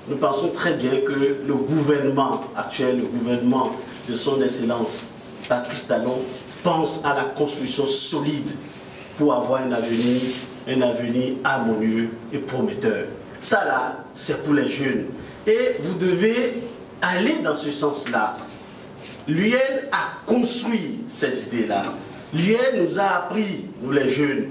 nous pensons très bien que le gouvernement actuel, le gouvernement de son Excellence Patrice Talon, pense à la construction solide pour avoir un avenir harmonieux et prometteur. Ça là, c'est pour les jeunes. Et vous devez aller dans ce sens-là. L'UN a construit ces idées-là. L'UN nous a appris, nous les jeunes,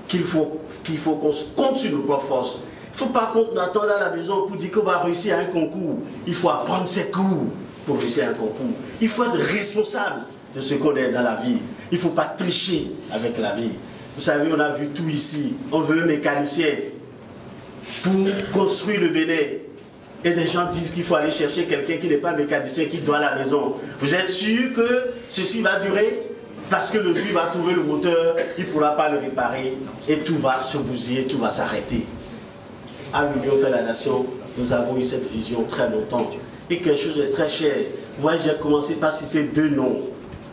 qu'il faut qu'on compte sur nos propres forces. Il ne faut pas qu'on attende à la maison pour dire qu'on va réussir à un concours. Il faut apprendre ses cours pour réussir à un concours. Il faut être responsable de ce qu'on est dans la vie. Il ne faut pas tricher avec la vie. Vous savez, on a vu tout ici. On veut un mécanicien pour construire le Bénin. Et des gens disent qu'il faut aller chercher quelqu'un qui n'est pas mécanicien, qui doit à la maison. Vous êtes sûr que ceci va durer? Parce que le juif va trouver le moteur, il ne pourra pas le réparer. Et tout va se bousiller, tout va s'arrêter. À l'Union fait la nation, nous avons eu cette vision très longtemps. Et quelque chose de très cher. Vous voyez, j'ai commencé par citer deux noms.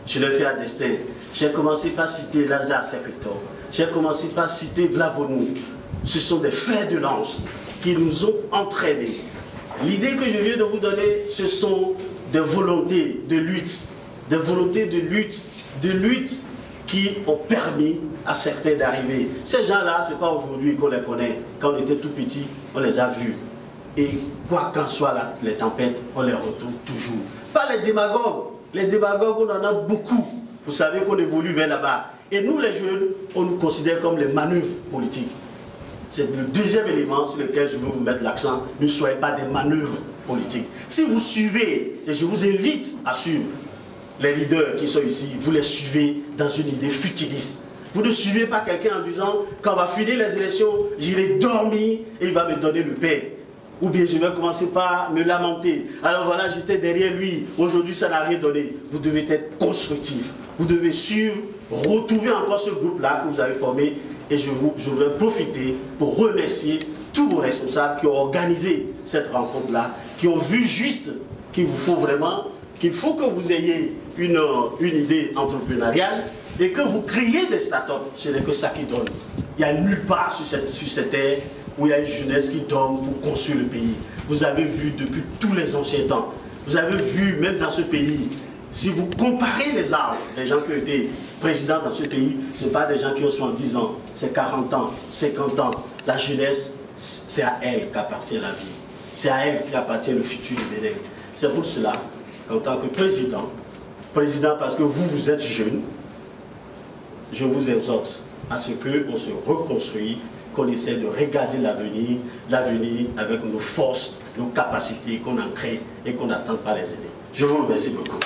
Je l'ai fait à destin. J'ai commencé par citer Lazare Secretor. J'ai commencé par citer Vlavonou. Ce sont des fers de lance qui nous ont entraînés. L'idée que je viens de vous donner, ce sont des volontés de lutte. Des volontés de lutte qui ont permis à certains d'arriver. Ces gens-là, ce n'est pas aujourd'hui qu'on les connaît. Quand on était tout petit, on les a vus. Et quoi qu'en soient les tempêtes, on les retrouve toujours. Pas les démagogues. Les démagogues, on en a beaucoup. Vous savez qu'on évolue vers là-bas. Et nous, les jeunes, on nous considère comme les manœuvres politiques. C'est le deuxième élément sur lequel je veux vous mettre l'accent. Ne soyez pas des manœuvres politiques. Si vous suivez, et je vous invite à suivre les leaders qui sont ici, vous les suivez dans une idée futuriste. Vous ne suivez pas quelqu'un en disant, quand on va finir les élections, j'irai dormir et il va me donner le pain. Ou bien je vais commencer par me lamenter. Alors voilà, j'étais derrière lui. Aujourd'hui, ça n'a rien donné. Vous devez être constructif. Vous devez suivre, retrouver encore ce groupe-là que vous avez formé. Et je voudrais profiter pour remercier tous vos responsables qui ont organisé cette rencontre-là, qui ont vu juste qu'il vous faut vraiment, qu'il faut que vous ayez une idée entrepreneuriale et que vous créez des startups. Ce n'est que ça qui donne. Il n'y a nulle part sur cette terre où il y a une jeunesse qui donne pour construire le pays. Vous avez vu depuis tous les anciens temps. Vous avez vu même dans ce pays, si vous comparez les âges des gens qui ont été présidents dans ce pays, ce ne sont pas des gens qui ont 70 ans, c'est 40 ans, 50 ans. La jeunesse, c'est à elle qu'appartient la vie. C'est à elle qu'appartient le futur du Bénin. C'est pour cela qu'en tant que président parce que vous êtes jeune, je vous exhorte à ce qu'on se reconstruise, qu'on essaie de regarder l'avenir avec nos forces, nos capacités, qu'on en crée et qu'on n'attende pas les aider. Je vous remercie beaucoup.